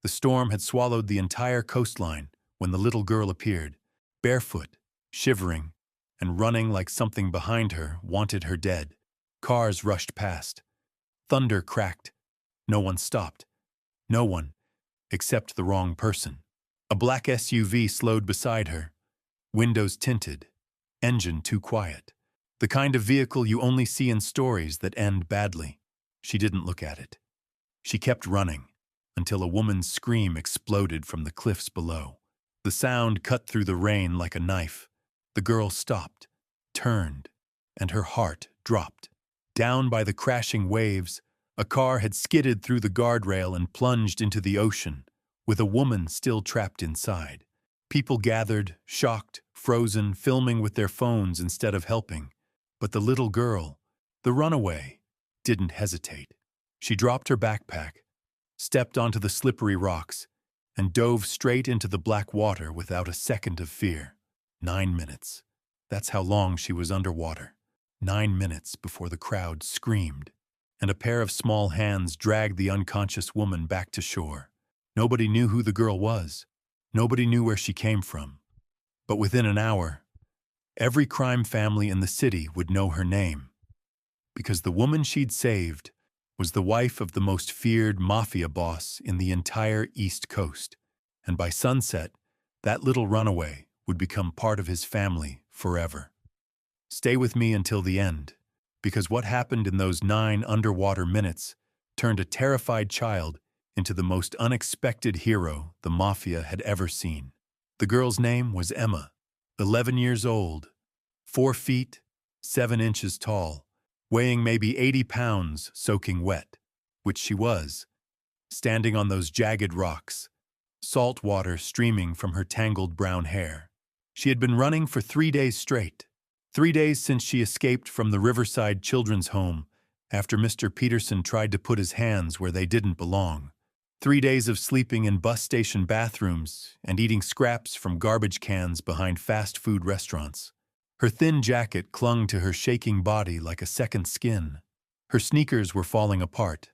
The storm had swallowed the entire coastline when the little girl appeared, barefoot, shivering, and running like something behind her wanted her dead. Cars rushed past. Thunder cracked. No one stopped. No one, except the wrong person. A black SUV slowed beside her, windows tinted, engine too quiet. The kind of vehicle you only see in stories that end badly. She didn't look at it. She kept running until a woman's scream exploded from the cliffs below. The sound cut through the rain like a knife. The girl stopped, turned, and her heart dropped. Down by the crashing waves, a car had skidded through the guardrail and plunged into the ocean, with a woman still trapped inside. People gathered, shocked, frozen, filming with their phones instead of helping. But the little girl, the runaway, didn't hesitate. She dropped her backpack, stepped onto the slippery rocks, and dove straight into the black water without a second of fear. 9 minutes. That's how long she was underwater. 9 minutes before the crowd screamed, and a pair of small hands dragged the unconscious woman back to shore. Nobody knew who the girl was. Nobody knew where she came from. But within an hour, every crime family in the city would know her name, because the woman she'd saved was the wife of the most feared Mafia boss in the entire East Coast, and by sunset, that little runaway would become part of his family forever. Stay with me until the end, because what happened in those 9 underwater minutes turned a terrified child into the most unexpected hero the Mafia had ever seen. The girl's name was Emma, 11 years old, 4 feet, 7 inches tall, weighing maybe 80 pounds soaking wet, which she was, standing on those jagged rocks, salt water streaming from her tangled brown hair. She had been running for 3 days straight, 3 days since she escaped from the Riverside Children's Home after Mr. Peterson tried to put his hands where they didn't belong. 3 days of sleeping in bus station bathrooms and eating scraps from garbage cans behind fast food restaurants. Her thin jacket clung to her shaking body like a second skin. Her sneakers were falling apart,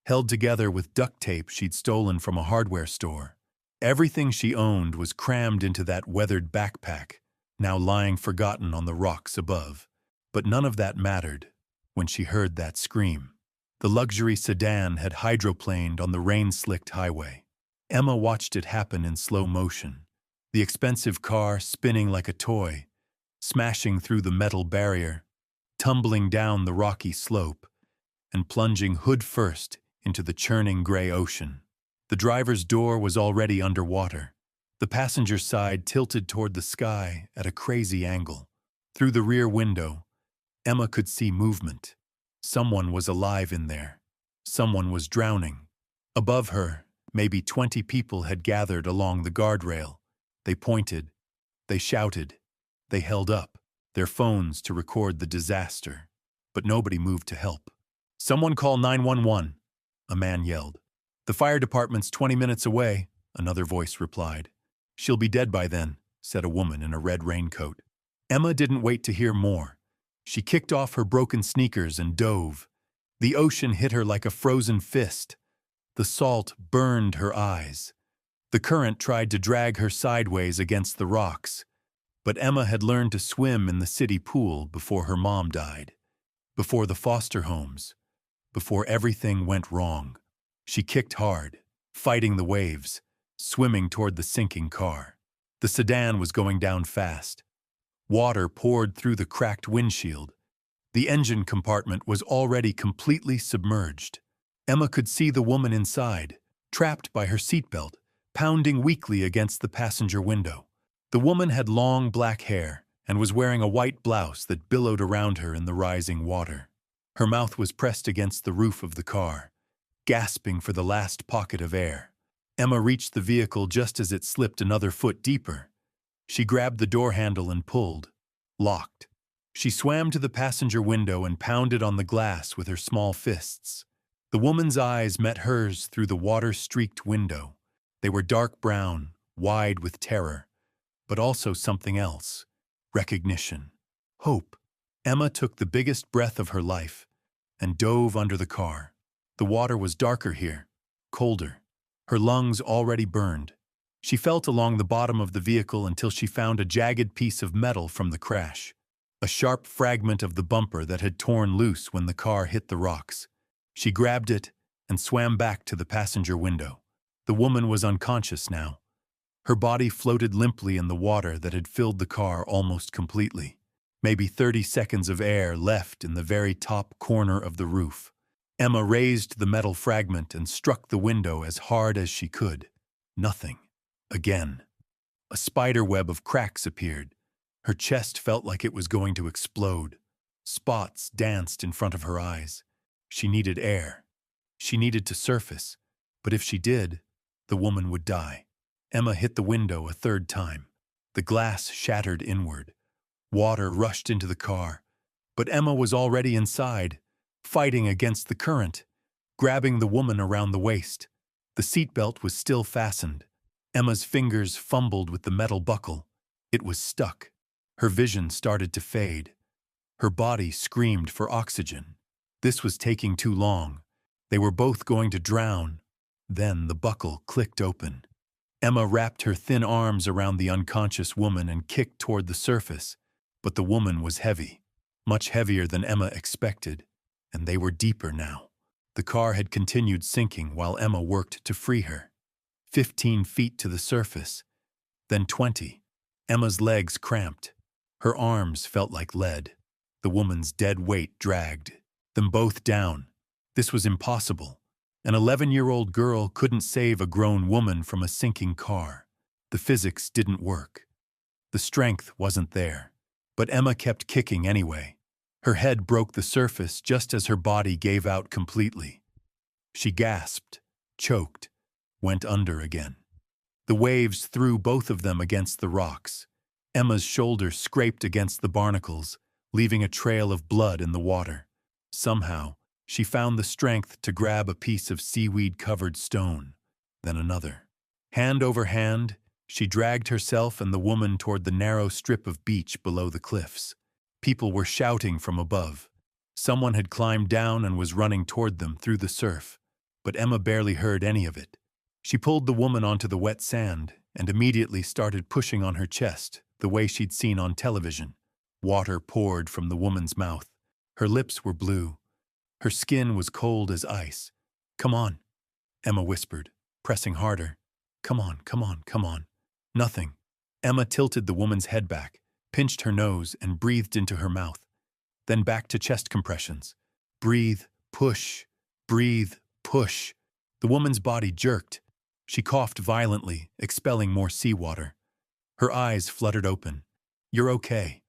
held together with duct tape she'd stolen from a hardware store. Everything she owned was crammed into that weathered backpack, now lying forgotten on the rocks above. But none of that mattered when she heard that scream. The luxury sedan had hydroplaned on the rain-slicked highway. Emma watched it happen in slow motion, the expensive car spinning like a toy, smashing through the metal barrier, tumbling down the rocky slope, and plunging hood first into the churning gray ocean. The driver's door was already underwater, the passenger side tilted toward the sky at a crazy angle. Through the rear window, Emma could see movement. Someone was alive in there. Someone was drowning. Above her, maybe 20 people had gathered along the guardrail. They pointed. They shouted. They held up their phones to record the disaster. But nobody moved to help. "Someone call 911, a man yelled. "The fire department's 20 minutes away," another voice replied. "She'll be dead by then," said a woman in a red raincoat. Emma didn't wait to hear more. She kicked off her broken sneakers and dove. The ocean hit her like a frozen fist. The salt burned her eyes. The current tried to drag her sideways against the rocks. But Emma had learned to swim in the city pool before her mom died, before the foster homes, before everything went wrong. She kicked hard, fighting the waves, swimming toward the sinking car. The sedan was going down fast. Water poured through the cracked windshield. The engine compartment was already completely submerged. Emma could see the woman inside, trapped by her seatbelt, pounding weakly against the passenger window. The woman had long black hair and was wearing a white blouse that billowed around her in the rising water. Her mouth was pressed against the roof of the car, gasping for the last pocket of air. Emma reached the vehicle just as it slipped another foot deeper. She grabbed the door handle and pulled. Locked. She swam to the passenger window and pounded on the glass with her small fists. The woman's eyes met hers through the water-streaked window. They were dark brown, wide with terror, but also something else. Recognition. Hope. Emma took the biggest breath of her life and dove under the car. The water was darker here, colder. her lungs already burned. She felt along the bottom of the vehicle until she found a jagged piece of metal from the crash, a sharp fragment of the bumper that had torn loose when the car hit the rocks. She grabbed it and swam back to the passenger window. The woman was unconscious now. Her body floated limply in the water that had filled the car almost completely. Maybe 30 seconds of air left in the very top corner of the roof. Emma raised the metal fragment and struck the window as hard as she could. Nothing. Again. A spider web of cracks appeared. Her chest felt like it was going to explode. Spots danced in front of her eyes. She needed air. She needed to surface. But if she did, the woman would die. Emma hit the window a third time. The glass shattered inward. Water rushed into the car. But Emma was already inside, fighting against the current, grabbing the woman around the waist. The seatbelt was still fastened. Emma's fingers fumbled with the metal buckle. It was stuck. Her vision started to fade. Her body screamed for oxygen. This was taking too long. They were both going to drown. Then the buckle clicked open. Emma wrapped her thin arms around the unconscious woman and kicked toward the surface. But the woman was heavy, much heavier than Emma expected, and they were deeper now. The car had continued sinking while Emma worked to free her. 15 feet to the surface, then 20. Emma's legs cramped. Her arms felt like lead. The woman's dead weight dragged them both down. This was impossible. An 11-year-old girl couldn't save a grown woman from a sinking car. The physics didn't work. The strength wasn't there. But Emma kept kicking anyway. Her head broke the surface just as her body gave out completely. She gasped, choked, went under again. The waves threw both of them against the rocks. Emma's shoulder scraped against the barnacles, leaving a trail of blood in the water. Somehow, she found the strength to grab a piece of seaweed-covered stone, then another. Hand over hand, she dragged herself and the woman toward the narrow strip of beach below the cliffs. People were shouting from above. Someone had climbed down and was running toward them through the surf, but Emma barely heard any of it. She pulled the woman onto the wet sand and immediately started pushing on her chest, the way she'd seen on television. Water poured from the woman's mouth. Her lips were blue. Her skin was cold as ice. "Come on," Emma whispered, pressing harder. "Come on, come on, come on." Nothing. Emma tilted the woman's head back, pinched her nose, and breathed into her mouth. Then back to chest compressions. Breathe, push, breathe, push. The woman's body jerked. She coughed violently, expelling more seawater. Her eyes fluttered open. "You're okay,"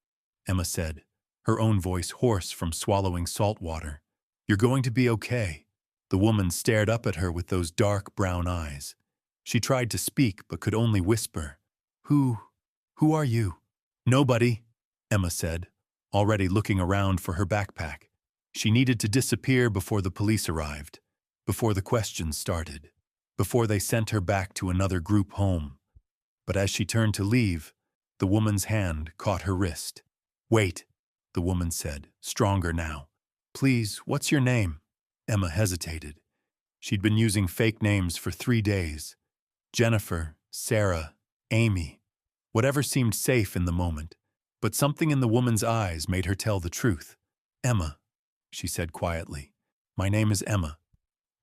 Emma said, her own voice hoarse from swallowing salt water. "You're going to be okay." The woman stared up at her with those dark brown eyes. She tried to speak but could only whisper. Who are you?" "Nobody," Emma said, already looking around for her backpack. She needed to disappear before the police arrived, before the questions started, before they sent her back to another group home. But as she turned to leave, the woman's hand caught her wrist. "Wait," the woman said, stronger now. "Please, what's your name?" Emma hesitated. She'd been using fake names for 3 days. Jennifer, Sarah, Amy. Whatever seemed safe in the moment, but something in the woman's eyes made her tell the truth. "Emma," she said quietly. "My name is Emma."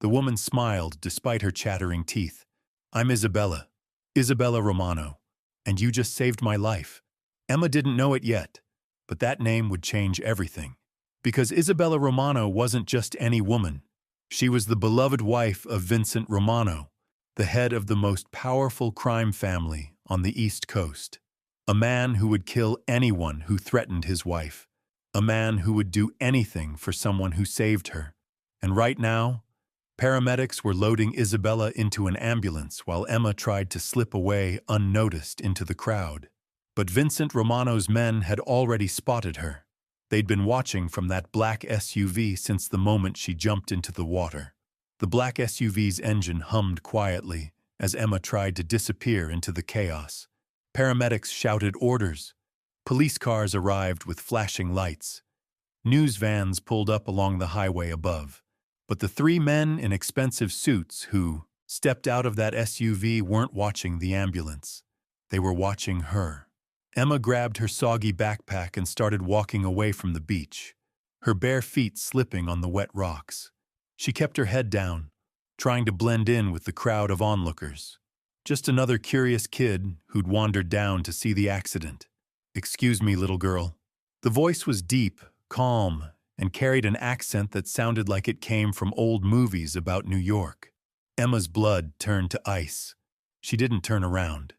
The woman smiled despite her chattering teeth. "I'm Isabella. Isabella Romano. And you just saved my life." Emma didn't know it yet, but that name would change everything. Because Isabella Romano wasn't just any woman. She was the beloved wife of Vincent Romano, the head of the most powerful crime family on the East Coast. A man who would kill anyone who threatened his wife. A man who would do anything for someone who saved her. And right now, paramedics were loading Isabella into an ambulance while Emma tried to slip away unnoticed into the crowd. But Vincent Romano's men had already spotted her. They'd been watching from that black SUV since the moment she jumped into the water. The black SUV's engine hummed quietly as Emma tried to disappear into the chaos. Paramedics shouted orders. Police cars arrived with flashing lights. News vans pulled up along the highway above. But the 3 men in expensive suits who, stepped out of that SUV weren't watching the ambulance. They were watching her. Emma grabbed her soggy backpack and started walking away from the beach, her bare feet slipping on the wet rocks. She kept her head down, trying to blend in with the crowd of onlookers. Just another curious kid who'd wandered down to see the accident. "Excuse me, little girl." The voice was deep, calm, and carried an accent that sounded like it came from old movies about New York. Emma's blood turned to ice. She didn't turn around.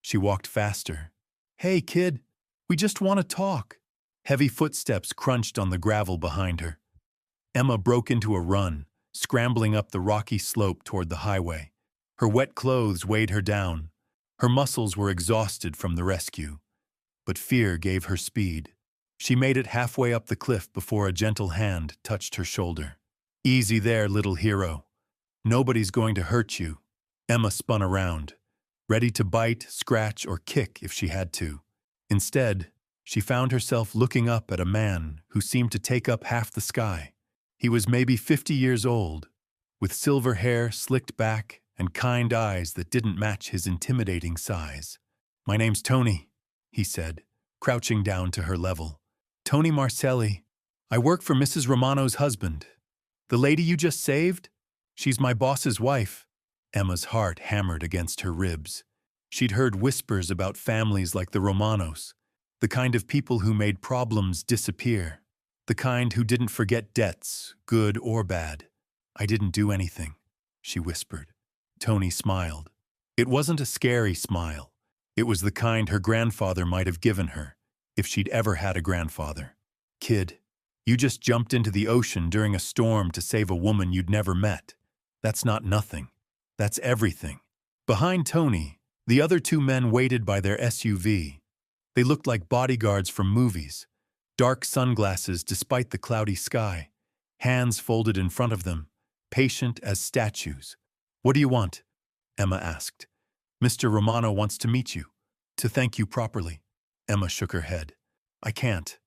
She walked faster. "Hey, kid, we just want to talk." Heavy footsteps crunched on the gravel behind her. Emma broke into a run, scrambling up the rocky slope toward the highway. Her wet clothes weighed her down. Her muscles were exhausted from the rescue. But fear gave her speed. She made it halfway up the cliff before a gentle hand touched her shoulder. "Easy there, little hero. Nobody's going to hurt you." Emma spun around, ready to bite, scratch, or kick if she had to. Instead, she found herself looking up at a man who seemed to take up half the sky. He was maybe 50 years old, with silver hair slicked back and kind eyes that didn't match his intimidating size. "My name's Tony," he said, crouching down to her level. "Tony Marcelli. I work for Mrs. Romano's husband. The lady you just saved? She's my boss's wife." Emma's heart hammered against her ribs. She'd heard whispers about families like the Romanos, the kind of people who made problems disappear, the kind who didn't forget debts, good or bad. "I didn't do anything," she whispered. Tony smiled. It wasn't a scary smile. It was the kind her grandfather might have given her, if she'd ever had a grandfather. "Kid, you just jumped into the ocean during a storm to save a woman you'd never met. That's not nothing. That's everything." Behind Tony, the other two men waited by their SUV. They looked like bodyguards from movies, dark sunglasses despite the cloudy sky, hands folded in front of them, patient as statues. "What do you want?" Emma asked. "Mr. Romano wants to meet you, to thank you properly." Emma shook her head. "I can't.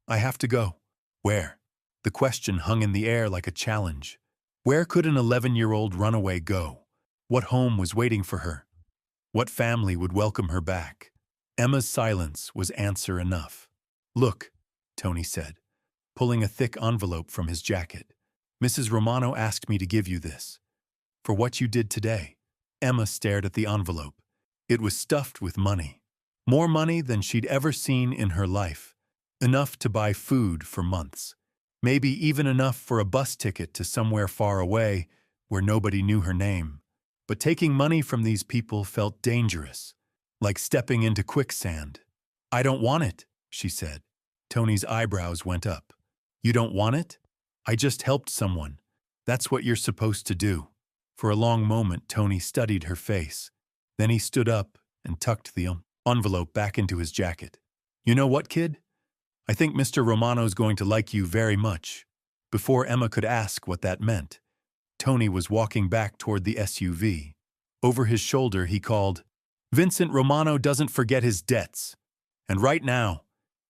I have to go." "Where?" The question hung in the air like a challenge. Where could an 11-year-old runaway go? What home was waiting for her? What family would welcome her back? Emma's silence was answer enough. "Look," Tony said, pulling a thick envelope from his jacket. "Mrs. Romano asked me to give you this. For what you did today." Emma stared at the envelope. It was stuffed with money. More money than she'd ever seen in her life. Enough to buy food for months. Maybe even enough for a bus ticket to somewhere far away where nobody knew her name. But taking money from these people felt dangerous, like stepping into quicksand. "I don't want it," she said. Tony's eyebrows went up. "You don't want it? I just helped someone. That's what you're supposed to do." For a long moment, Tony studied her face. Then he stood up and tucked the envelope back into his jacket. "You know what, kid? I think Mr. Romano's going to like you very much." Before Emma could ask what that meant, Tony was walking back toward the SUV. Over his shoulder, he called, "Vincent Romano doesn't forget his debts. And right now,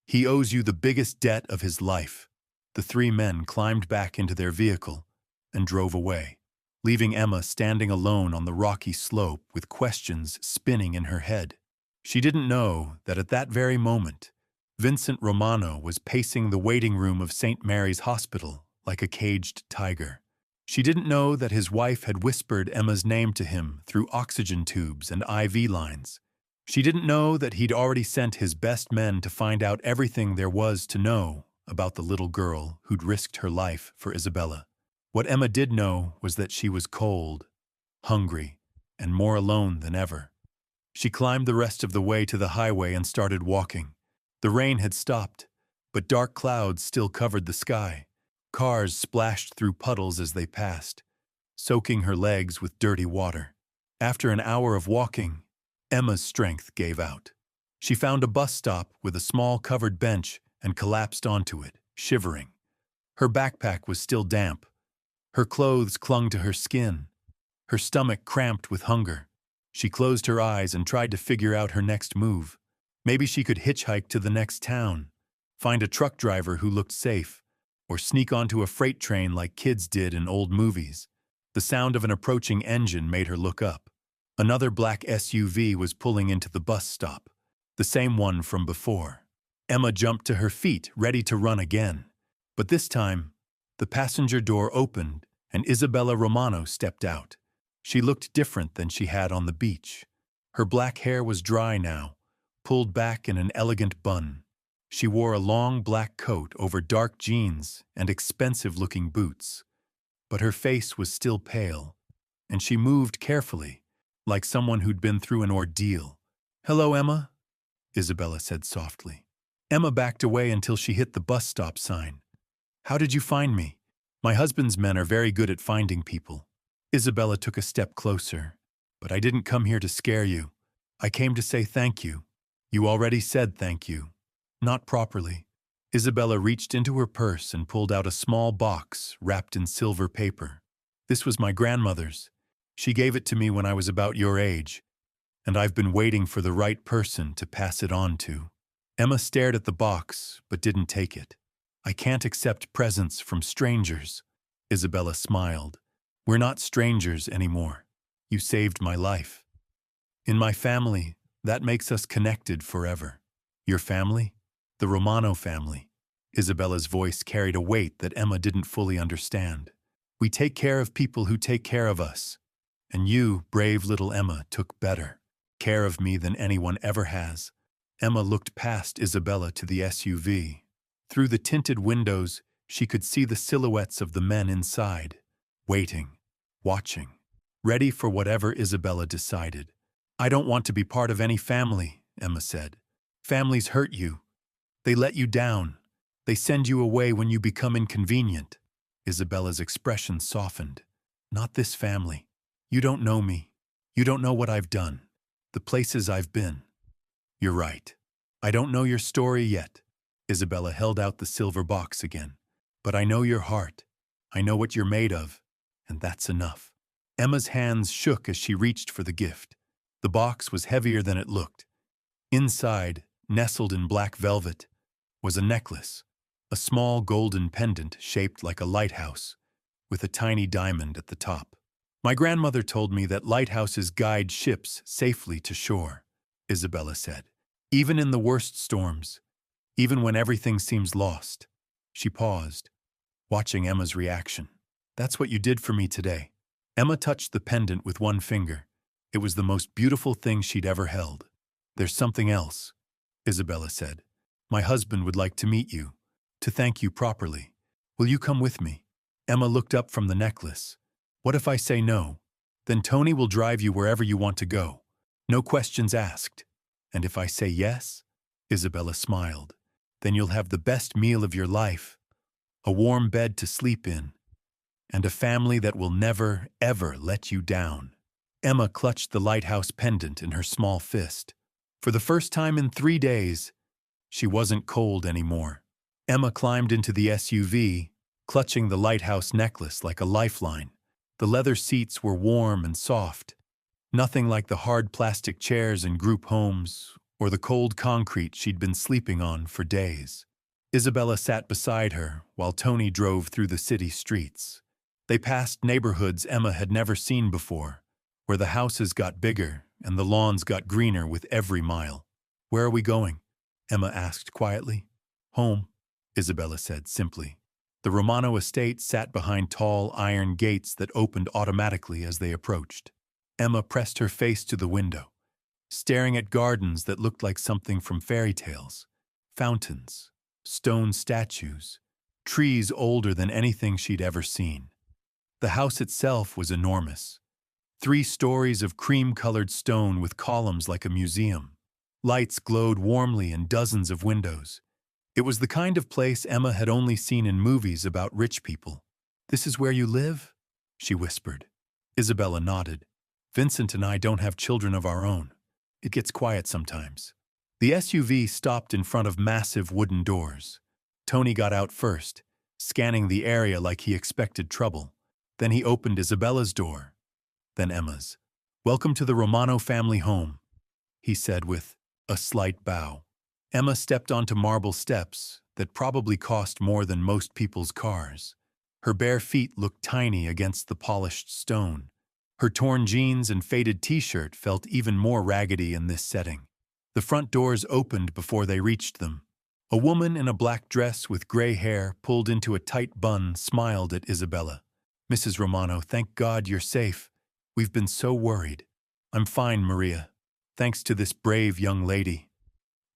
he owes you the biggest debt of his life." The three men climbed back into their vehicle and drove away, leaving Emma standing alone on the rocky slope with questions spinning in her head. She didn't know that at that very moment, Vincent Romano was pacing the waiting room of St. Mary's Hospital like a caged tiger. She didn't know that his wife had whispered Emma's name to him through oxygen tubes and IV lines. She didn't know that he'd already sent his best men to find out everything there was to know about the little girl who'd risked her life for Isabella. What Emma did know was that she was cold, hungry, and more alone than ever. She climbed the rest of the way to the highway and started walking. The rain had stopped, but dark clouds still covered the sky. Cars splashed through puddles as they passed, soaking her legs with dirty water. After an hour of walking, Emma's strength gave out. She found a bus stop with a small covered bench and collapsed onto it, shivering. Her backpack was still damp. Her clothes clung to her skin. Her stomach cramped with hunger. She closed her eyes and tried to figure out her next move. Maybe she could hitchhike to the next town, find a truck driver who looked safe, or sneak onto a freight train like kids did in old movies. The sound of an approaching engine made her look up. Another black SUV was pulling into the bus stop, the same one from before. Emma jumped to her feet, ready to run again. But this time, the passenger door opened and Isabella Romano stepped out. She looked different than she had on the beach. Her black hair was dry now, pulled back in an elegant bun. She wore a long black coat over dark jeans and expensive-looking boots. But her face was still pale, and she moved carefully, like someone who'd been through an ordeal. "Hello, Emma," Isabella said softly. Emma backed away until she hit the bus stop sign. "How did you find me? My husband's men are very good at finding people." Isabella took a step closer. "But I didn't come here to scare you. I came to say thank you." "You already said thank you." "Not properly." Isabella reached into her purse and pulled out a small box wrapped in silver paper. "This was my grandmother's. She gave it to me when I was about your age, and I've been waiting for the right person to pass it on to." Emma stared at the box, but didn't take it. "I can't accept presents from strangers." Isabella smiled. "We're not strangers anymore. You saved my life. In my family, that makes us connected forever." "Your family?" "The Romano family." Isabella's voice carried a weight that Emma didn't fully understand. "We take care of people who take care of us. And you, brave little Emma, took better care of me than anyone ever has." Emma looked past Isabella to the SUV. Through the tinted windows, she could see the silhouettes of the men inside, waiting, watching, ready for whatever Isabella decided. "I don't want to be part of any family," Emma said. "Families hurt you. They let you down. They send you away when you become inconvenient." Isabella's expression softened. "Not this family. You don't know me. You don't know what I've done, the places I've been." "You're right. I don't know your story yet." Isabella held out the silver box again. "But I know your heart. I know what you're made of, and that's enough." Emma's hands shook as she reached for the gift. The box was heavier than it looked. Inside, nestled in black velvet, was a necklace, a small golden pendant shaped like a lighthouse, with a tiny diamond at the top. "My grandmother told me that lighthouses guide ships safely to shore," Isabella said. "Even in the worst storms, even when everything seems lost." She paused, watching Emma's reaction. "That's what you did for me today." Emma touched the pendant with one finger. It was the most beautiful thing she'd ever held. "There's something else," Isabella said. "My husband would like to meet you, to thank you properly. Will you come with me?" Emma looked up from the necklace. "What if I say no? Then Tony will drive you wherever you want to go. No questions asked. And if I say yes?" Isabella smiled. "Then you'll have the best meal of your life, a warm bed to sleep in, and a family that will never, ever let you down." Emma clutched the lighthouse pendant in her small fist. For the first time in 3 days, she wasn't cold anymore. Emma climbed into the SUV, clutching the lighthouse necklace like a lifeline. The leather seats were warm and soft, nothing like the hard plastic chairs in group homes or the cold concrete she'd been sleeping on for days. Isabella sat beside her while Tony drove through the city streets. They passed neighborhoods Emma had never seen before, where the houses got bigger and the lawns got greener with every mile. "Where are we going?" Emma asked quietly. "Home," Isabella said simply. The Romano estate sat behind tall iron gates that opened automatically as they approached. Emma pressed her face to the window, staring at gardens that looked like something from fairy tales. Fountains, stone statues, trees older than anything she'd ever seen. The house itself was enormous. 3 stories of cream-colored stone with columns like a museum. Lights glowed warmly in dozens of windows. It was the kind of place Emma had only seen in movies about rich people. "This is where you live?" she whispered. Isabella nodded. "Vincent and I don't have children of our own. It gets quiet sometimes." The SUV stopped in front of massive wooden doors. Tony got out first, scanning the area like he expected trouble. Then he opened Isabella's door, then Emma's. "Welcome to the Romano family home," he said with a slight bow. Emma stepped onto marble steps that probably cost more than most people's cars. Her bare feet looked tiny against the polished stone. Her torn jeans and faded t-shirt felt even more raggedy in this setting. The front doors opened before they reached them. A woman in a black dress with gray hair pulled into a tight bun smiled at Isabella. "Mrs. Romano, thank God you're safe. We've been so worried." "I'm fine, Maria. Thanks to this brave young lady."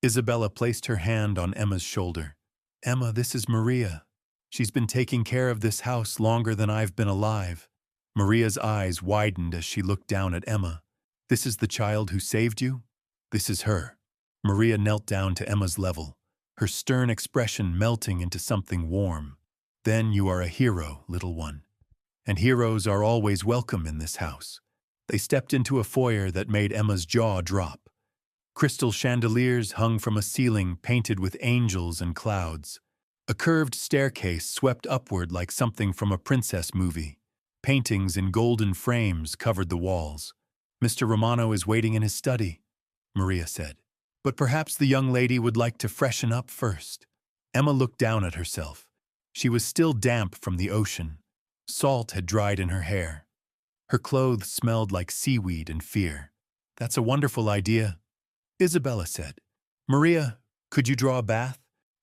Isabella placed her hand on Emma's shoulder. "Emma, this is Maria. She's been taking care of this house longer than I've been alive." Maria's eyes widened as she looked down at Emma. "This is the child who saved you?" "This is her." Maria knelt down to Emma's level, her stern expression melting into something warm. "Then you are a hero, little one. And heroes are always welcome in this house." They stepped into a foyer that made Emma's jaw drop. Crystal chandeliers hung from a ceiling painted with angels and clouds. A curved staircase swept upward like something from a princess movie. Paintings in golden frames covered the walls. "Mr. Romano is waiting in his study," Maria said. "But perhaps the young lady would like to freshen up first." Emma looked down at herself. She was still damp from the ocean. Salt had dried in her hair. Her clothes smelled like seaweed and fear. "That's a wonderful idea," Isabella said. "Maria, could you draw a bath?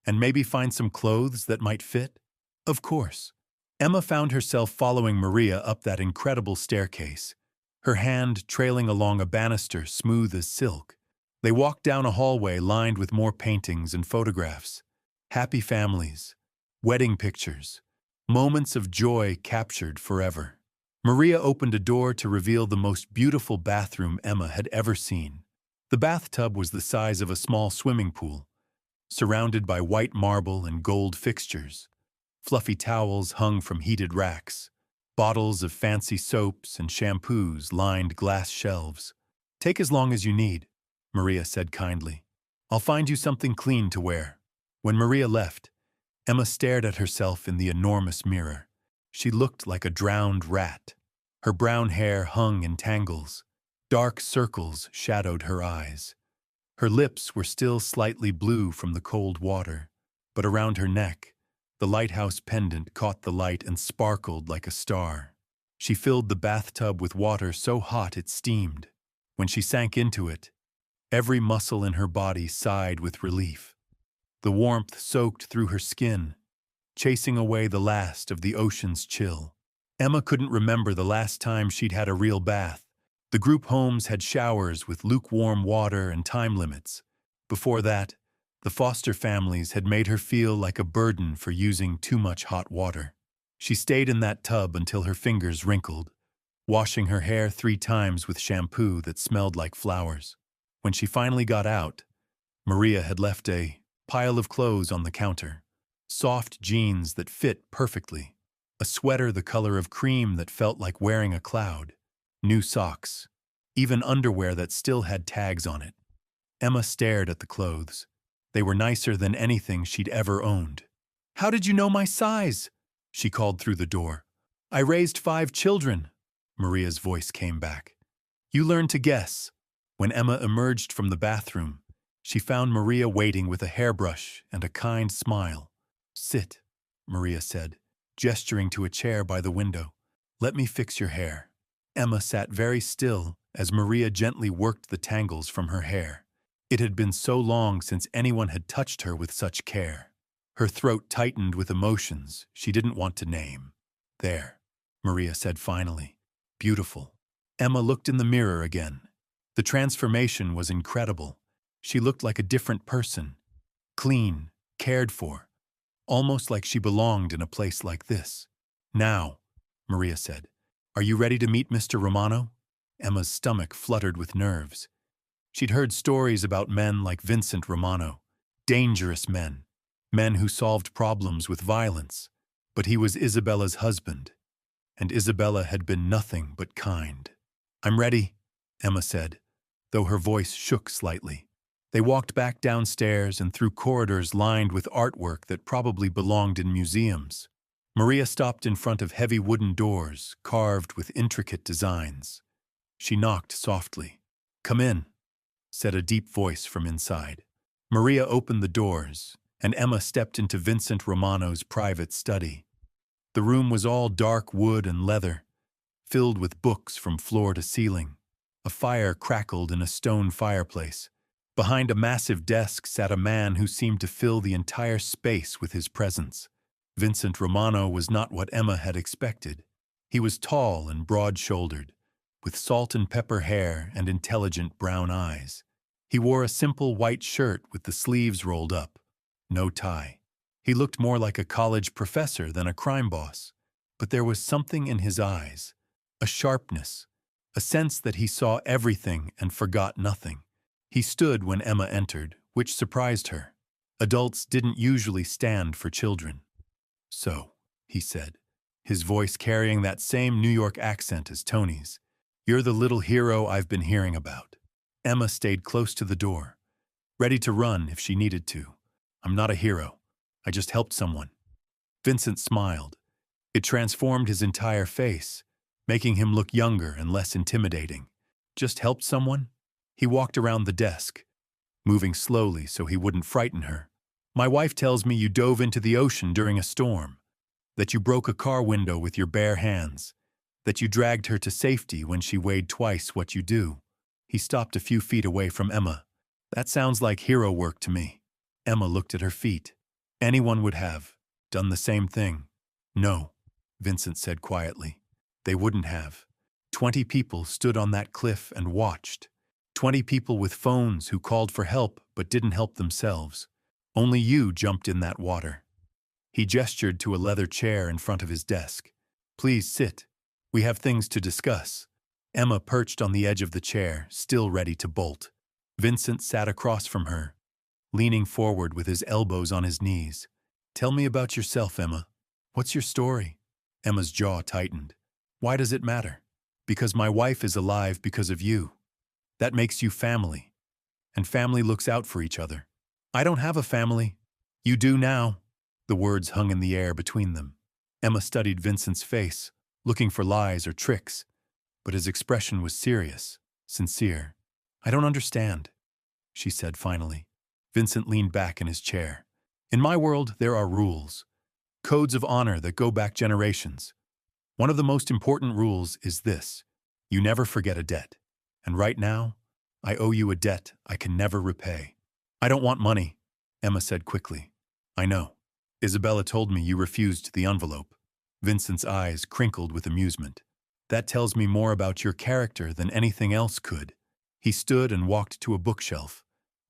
And maybe find some clothes that might fit?" "Of course." Emma found herself following Maria up that incredible staircase, her hand trailing along a banister smooth as silk. They walked down a hallway lined with more paintings and photographs. Happy families, wedding pictures, moments of joy captured forever. Maria opened a door to reveal the most beautiful bathroom Emma had ever seen. The bathtub was the size of a small swimming pool, surrounded by white marble and gold fixtures. Fluffy towels hung from heated racks. Bottles of fancy soaps and shampoos lined glass shelves. "Take as long as you need," Maria said kindly. "I'll find you something clean to wear." When Maria left, Emma stared at herself in the enormous mirror. She looked like a drowned rat. Her brown hair hung in tangles. Dark circles shadowed her eyes. Her lips were still slightly blue from the cold water, but around her neck, the lighthouse pendant caught the light and sparkled like a star. She filled the bathtub with water so hot it steamed. When she sank into it, every muscle in her body sighed with relief. The warmth soaked through her skin, chasing away the last of the ocean's chill. Emma couldn't remember the last time she'd had a real bath. The group homes had showers with lukewarm water and time limits. Before that, the foster families had made her feel like a burden for using too much hot water. She stayed in that tub until her fingers wrinkled, washing her hair 3 times with shampoo that smelled like flowers. When she finally got out, Maria had left a pile of clothes on the counter. Soft jeans that fit perfectly. A sweater the color of cream that felt like wearing a cloud. New socks. Even underwear that still had tags on it. Emma stared at the clothes. They were nicer than anything she'd ever owned. "How did you know my size?" she called through the door. "I raised 5 children," Maria's voice came back. "You learned to guess." When Emma emerged from the bathroom, she found Maria waiting with a hairbrush and a kind smile. "Sit," Maria said, gesturing to a chair by the window. "Let me fix your hair." Emma sat very still as Maria gently worked the tangles from her hair. It had been so long since anyone had touched her with such care. Her throat tightened with emotions she didn't want to name. "There," Maria said finally. "Beautiful." Emma looked in the mirror again. The transformation was incredible. She looked like a different person. Clean, cared for. Almost like she belonged in a place like this. "Now," Maria said, "are you ready to meet Mr. Romano?" Emma's stomach fluttered with nerves. She'd heard stories about men like Vincent Romano, dangerous men who solved problems with violence. But he was Isabella's husband, and Isabella had been nothing but kind. "I'm ready," Emma said, though her voice shook slightly. They walked back downstairs and through corridors lined with artwork that probably belonged in museums. Maria stopped in front of heavy wooden doors carved with intricate designs. She knocked softly. "Come in," said a deep voice from inside. Maria opened the doors, and Emma stepped into Vincent Romano's private study. The room was all dark wood and leather, filled with books from floor to ceiling. A fire crackled in a stone fireplace. Behind a massive desk sat a man who seemed to fill the entire space with his presence. Vincent Romano was not what Emma had expected. He was tall and broad-shouldered, with salt and pepper hair and intelligent brown eyes. He wore a simple white shirt with the sleeves rolled up, no tie. He looked more like a college professor than a crime boss, but there was something in his eyes, a sharpness, a sense that he saw everything and forgot nothing. He stood when Emma entered, which surprised her. Adults didn't usually stand for children. "So," he said, his voice carrying that same New York accent as Tony's, "you're the little hero I've been hearing about." Emma stayed close to the door, ready to run if she needed to. "I'm not a hero. I just helped someone." Vincent smiled. It transformed his entire face, making him look younger and less intimidating. "Just helped someone?" He walked around the desk, moving slowly so he wouldn't frighten her. "My wife tells me you dove into the ocean during a storm, that you broke a car window with your bare hands, that you dragged her to safety when she weighed twice what you do." He stopped a few feet away from Emma. "That sounds like hero work to me." Emma looked at her feet. "Anyone would have done the same thing." "No," Vincent said quietly. "They wouldn't have. 20 people stood on that cliff and watched. 20 people with phones who called for help but didn't help themselves. Only you jumped in that water." He gestured to a leather chair in front of his desk. "Please sit. We have things to discuss." Emma perched on the edge of the chair, still ready to bolt. Vincent sat across from her, leaning forward with his elbows on his knees. "Tell me about yourself, Emma. What's your story?" Emma's jaw tightened. "Why does it matter?" "Because my wife is alive because of you. That makes you family. And family looks out for each other." "I don't have a family." "You do now." The words hung in the air between them. Emma studied Vincent's face, looking for lies or tricks, but his expression was serious, sincere. "I don't understand," she said finally. Vincent leaned back in his chair. "In my world, there are rules, codes of honor that go back generations. One of the most important rules is this: you never forget a debt. And right now, I owe you a debt I can never repay." "I don't want money," Emma said quickly. "I know. Isabella told me you refused the envelope." Vincent's eyes crinkled with amusement. "That tells me more about your character than anything else could." He stood and walked to a bookshelf,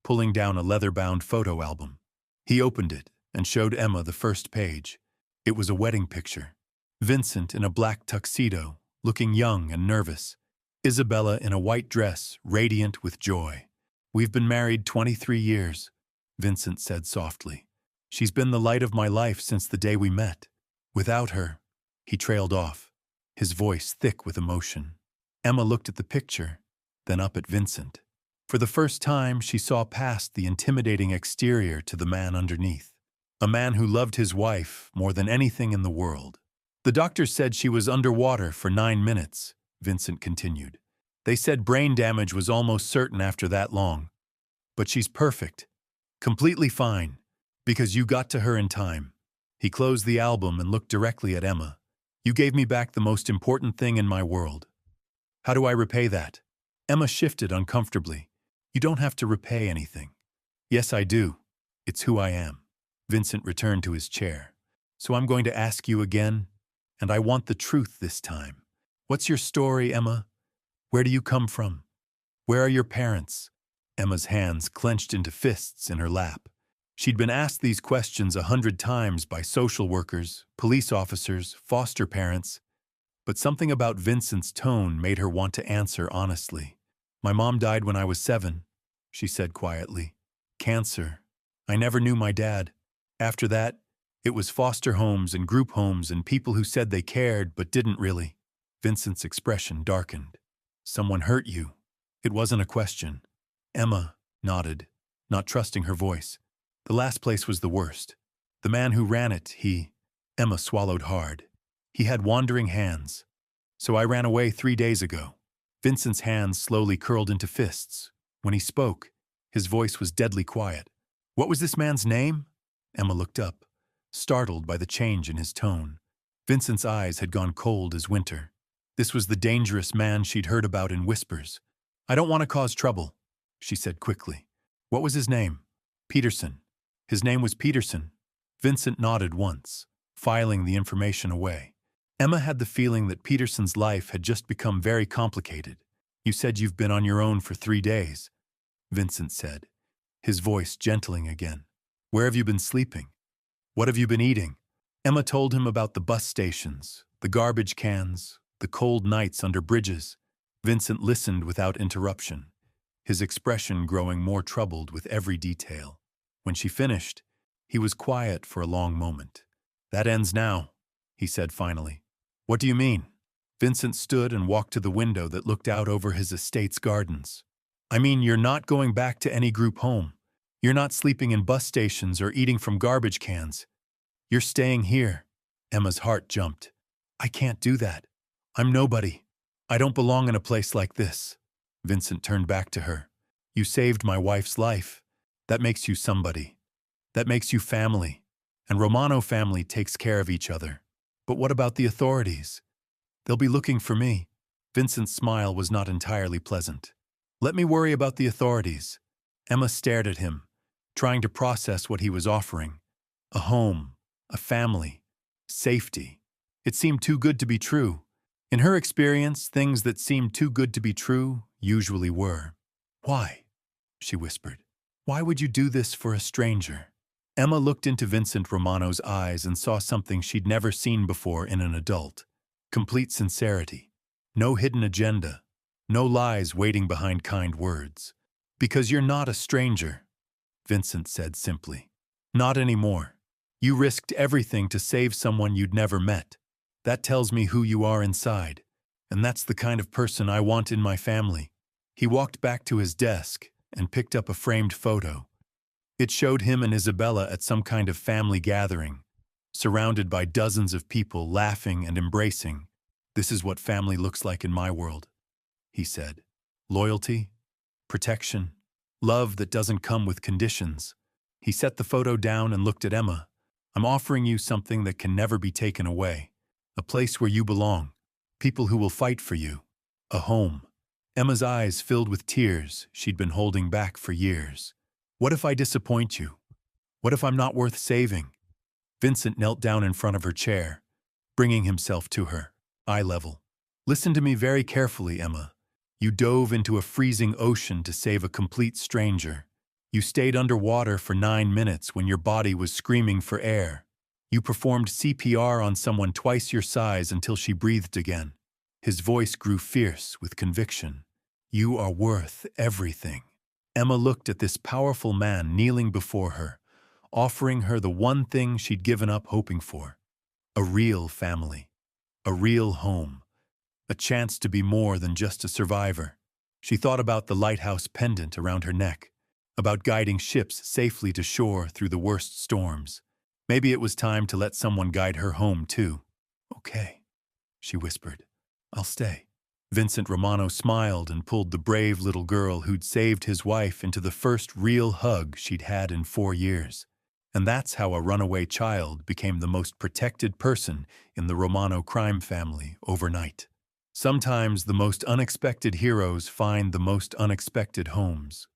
pulling down a leather-bound photo album. He opened it and showed Emma the first page. It was a wedding picture. Vincent in a black tuxedo, looking young and nervous. Isabella in a white dress, radiant with joy. "We've been married 23 years, Vincent said softly. "She's been the light of my life since the day we met. Without her," he trailed off, his voice thick with emotion. Emma looked at the picture, then up at Vincent. For the first time, she saw past the intimidating exterior to the man underneath. A man who loved his wife more than anything in the world. "The doctors said she was underwater for 9 minutes, Vincent continued. "They said brain damage was almost certain after that long. But she's perfect, completely fine, because you got to her in time." He closed the album and looked directly at Emma. "You gave me back the most important thing in my world. How do I repay that?" Emma shifted uncomfortably. "You don't have to repay anything." "Yes, I do. It's who I am." Vincent returned to his chair. "So I'm going to ask you again, and I want the truth this time. What's your story, Emma? Where do you come from? Where are your parents?" Emma's hands clenched into fists in her lap. She'd been asked these questions 100 times by social workers, police officers, foster parents, but something about Vincent's tone made her want to answer honestly. "My mom died when I was 7, she said quietly. "Cancer. I never knew my dad. After that, it was foster homes and group homes and people who said they cared but didn't really." Vincent's expression darkened. "Someone hurt you." It wasn't a question. Emma nodded, not trusting her voice. "The last place was the worst. The man who ran it, Emma swallowed hard. "He had wandering hands. So I ran away 3 days ago." Vincent's hands slowly curled into fists. When he spoke, his voice was deadly quiet. "What was this man's name?" Emma looked up, startled by the change in his tone. Vincent's eyes had gone cold as winter. This was the dangerous man she'd heard about in whispers. "I don't want to cause trouble," she said quickly. "What was his name?" "Peterson. His name was Peterson." Vincent nodded once, filing the information away. Emma had the feeling that Peterson's life had just become very complicated. "You said you've been on your own for 3 days," Vincent said, his voice gentling again. "Where have you been sleeping? What have you been eating?" Emma told him about the bus stations, the garbage cans, the cold nights under bridges. Vincent listened without interruption, his expression growing more troubled with every detail. When she finished, he was quiet for a long moment. "That ends now," he said finally. "What do you mean?" Vincent stood and walked to the window that looked out over his estate's gardens. "I mean, you're not going back to any group home. You're not sleeping in bus stations or eating from garbage cans. You're staying here." Emma's heart jumped. "I can't do that. I'm nobody. I don't belong in a place like this." Vincent turned back to her. "You saved my wife's life. That makes you somebody. That makes you family. And Romano family takes care of each other. But what about the authorities? They'll be looking for me." Vincent's smile was not entirely pleasant. "Let me worry about the authorities." Emma stared at him, trying to process what he was offering. A home, a family, safety. It seemed too good to be true. In her experience, things that seemed too good to be true usually were. "Why?" she whispered. "Why would you do this for a stranger?" Emma looked into Vincent Romano's eyes and saw something she'd never seen before in an adult. Complete sincerity. No hidden agenda. No lies waiting behind kind words. "Because you're not a stranger," Vincent said simply. "Not anymore. You risked everything to save someone you'd never met. That tells me who you are inside. And that's the kind of person I want in my family." He walked back to his desk and picked up a framed photo. It showed him and Isabella at some kind of family gathering, surrounded by dozens of people laughing and embracing. "This is what family looks like in my world," he said. "Loyalty, protection, love that doesn't come with conditions." He set the photo down and looked at Emma. "I'm offering you something that can never be taken away. A place where you belong. People who will fight for you. A home." Emma's eyes filled with tears she'd been holding back for years. "What if I disappoint you? What if I'm not worth saving?" Vincent knelt down in front of her chair, bringing himself to her, eye level. "Listen to me very carefully, Emma. You dove into a freezing ocean to save a complete stranger. You stayed underwater for 9 minutes when your body was screaming for air. You performed CPR on someone twice your size until she breathed again." His voice grew fierce with conviction. "You are worth everything." Emma looked at this powerful man kneeling before her, offering her the one thing she'd given up hoping for. A real family. A real home. A chance to be more than just a survivor. She thought about the lighthouse pendant around her neck, about guiding ships safely to shore through the worst storms. Maybe it was time to let someone guide her home, too. "Okay," she whispered. "I'll stay." Vincent Romano smiled and pulled the brave little girl who'd saved his wife into the first real hug she'd had in 4 years. And that's how a runaway child became the most protected person in the Romano crime family overnight. Sometimes the most unexpected heroes find the most unexpected homes.